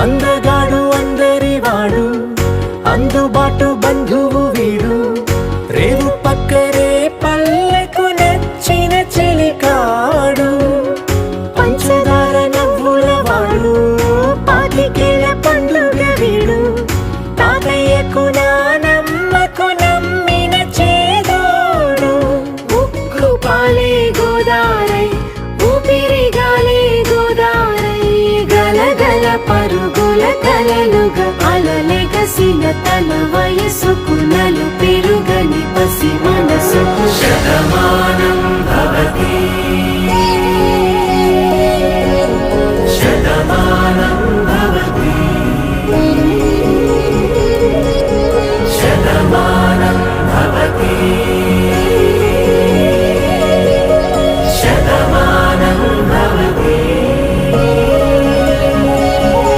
అందగాడు అందరివాడు, అందుబాటు బంధువు వీడు, రేవు పక్కరే పల్లెకు నచ్చిన చెలికాడు, పంచదార నవ్వులవాడు, పాతికేల పండుగ వీడు, తాతయ్యకు నానమ్మకు నమ్మిన చేదోడు, ఉక్కు పాలే గోదారై ఊపిరిగాలే గోదారై, గలగల పరుగుల కలలుగా అలలెగసిన తన వయసుకు నలు పెరుగని పసి మనసుకు శతమానం